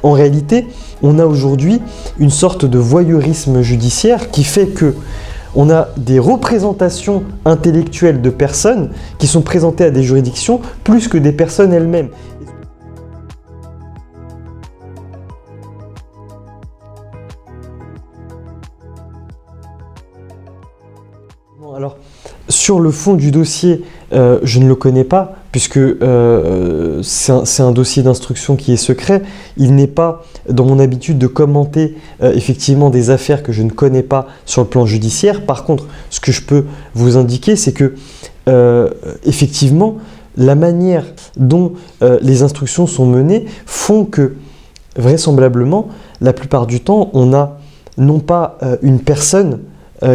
En réalité, on a aujourd'hui une sorte de voyeurisme judiciaire qui fait que on a des représentations intellectuelles de personnes qui sont présentées à des juridictions plus que des personnes elles-mêmes. Alors, sur le fond du dossier, je ne le connais pas, puisque c'est un dossier d'instruction qui est secret. Il n'est pas dans mon habitude de commenter effectivement des affaires que je ne connais pas sur le plan judiciaire. Par contre, ce que je peux vous indiquer, c'est que effectivement, la manière dont les instructions sont menées font que, vraisemblablement, la plupart du temps, on a non pas une personne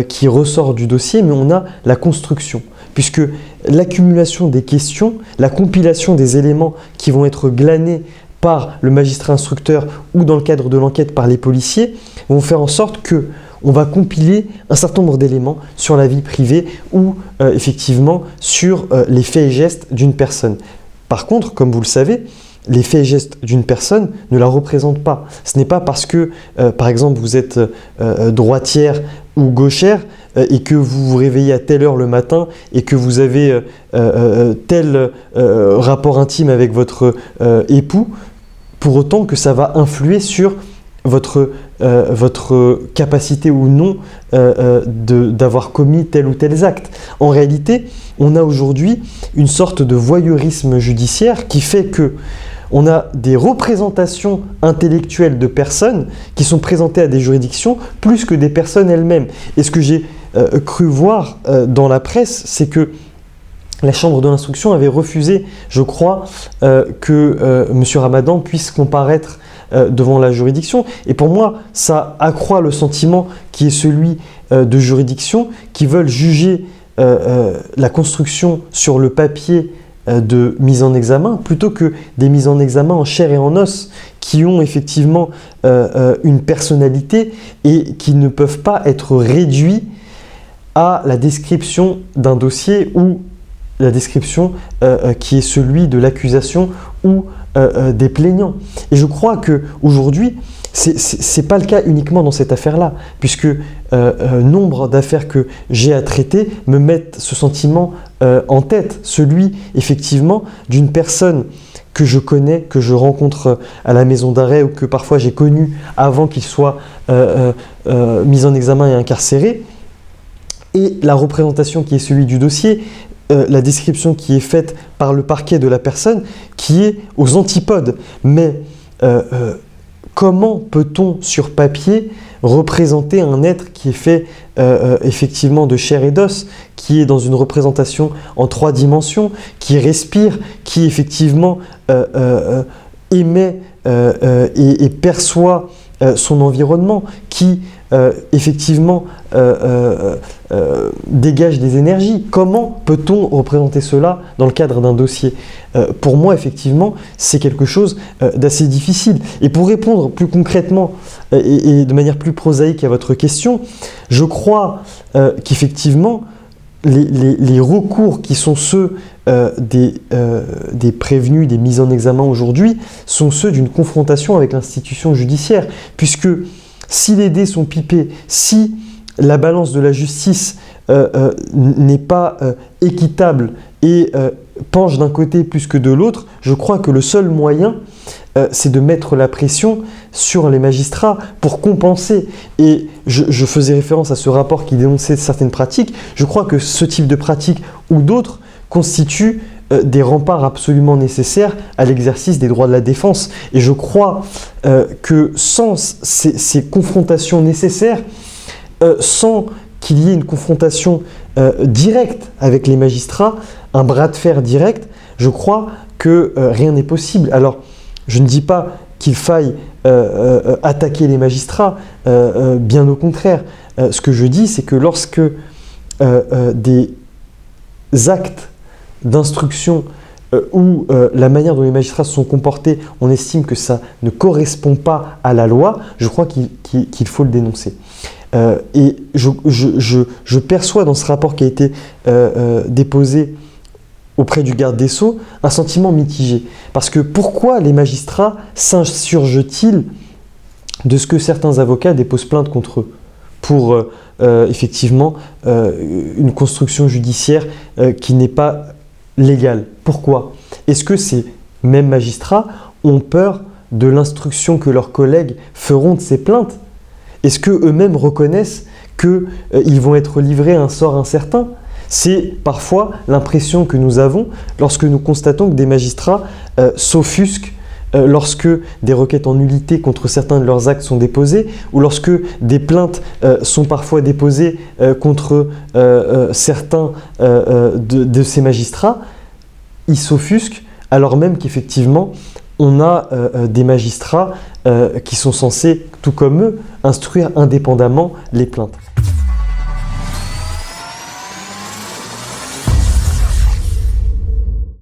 qui ressort du dossier, mais on a la construction. Puisque l'accumulation des questions, la compilation des éléments qui vont être glanés par le magistrat instructeur ou dans le cadre de l'enquête par les policiers vont faire en sorte que on va compiler un certain nombre d'éléments sur la vie privée ou effectivement sur les faits et gestes d'une personne. Par contre, comme vous le savez, les faits et gestes d'une personne ne la représentent pas. Ce n'est pas parce que, par exemple, vous êtes droitière ou gauchère et que vous vous réveillez à telle heure le matin et que vous avez tel rapport intime avec votre époux, pour autant que ça va influer sur votre capacité ou non d'avoir commis tel ou tel acte. En réalité, on a aujourd'hui une sorte de voyeurisme judiciaire qui fait que on a des représentations intellectuelles de personnes qui sont présentées à des juridictions plus que des personnes elles-mêmes. Et ce que j'ai cru voir dans la presse, c'est que la Chambre de l'instruction avait refusé, je crois, que M. Ramadan puisse comparaître devant la juridiction. Et pour moi, ça accroît le sentiment qui est celui de juridictions qui veulent juger la construction sur le papier de mise en examen plutôt que des mises en examen en chair et en os qui ont effectivement une personnalité et qui ne peuvent pas être réduits à la description d'un dossier ou la description qui est celui de l'accusation ou des plaignants. Et je crois qu'aujourd'hui, c'est pas le cas uniquement dans cette affaire-là, puisque nombre d'affaires que j'ai à traiter me mettent ce sentiment en tête, celui effectivement d'une personne que je connais, que je rencontre à la maison d'arrêt ou que parfois j'ai connu avant qu'il soit mis en examen et incarcéré, et la représentation qui est celui du dossier, la description qui est faite par le parquet de la personne qui est aux antipodes. Mais comment peut-on sur papier représenter un être qui est fait effectivement de chair et d'os, qui est dans une représentation en 3 dimensions, qui respire, qui effectivement émet et perçoit son environnement, qui effectivement dégage des énergies. Comment peut-on représenter cela dans le cadre d'un dossier ? Pour moi, effectivement, c'est quelque chose d'assez difficile. Et pour répondre plus concrètement et de manière plus prosaïque à votre question, je crois qu'effectivement, les recours qui sont ceux des prévenus, des mises en examen aujourd'hui, sont ceux d'une confrontation avec l'institution judiciaire. Puisque si les dés sont pipés, si la balance de la justice n'est pas équitable et penche d'un côté plus que de l'autre, je crois que le seul moyen, c'est de mettre la pression sur les magistrats pour compenser. Et je faisais référence à ce rapport qui dénonçait certaines pratiques. Je crois que ce type de pratique ou d'autres constituent des remparts absolument nécessaires à l'exercice des droits de la défense. Et je crois que sans ces confrontations nécessaires, sans qu'il y ait une confrontation directe avec les magistrats, un bras de fer direct, je crois que rien n'est possible. Alors, je ne dis pas qu'il faille attaquer les magistrats, bien au contraire. Ce que je dis, c'est que lorsque des actes d'instruction où la manière dont les magistrats se sont comportés, on estime que ça ne correspond pas à la loi, je crois qu'il faut le dénoncer. Et je perçois dans ce rapport qui a été déposé auprès du garde des Sceaux un sentiment mitigé. Parce que pourquoi les magistrats s'insurgent-ils de ce que certains avocats déposent plainte contre eux pour effectivement une construction judiciaire qui n'est pas légale? Pourquoi? Est-ce que ces mêmes magistrats ont peur de l'instruction que leurs collègues feront de ces plaintes? Est-ce qu'eux-mêmes reconnaissent qu'ils vont être livrés à un sort incertain? C'est parfois l'impression que nous avons lorsque nous constatons que des magistrats s'offusquent lorsque des requêtes en nullité contre certains de leurs actes sont déposées ou lorsque des plaintes sont parfois déposées contre certains de ces magistrats. Ils s'offusquent alors même qu'effectivement on a des magistrats qui sont censés, tout comme eux, instruire indépendamment les plaintes.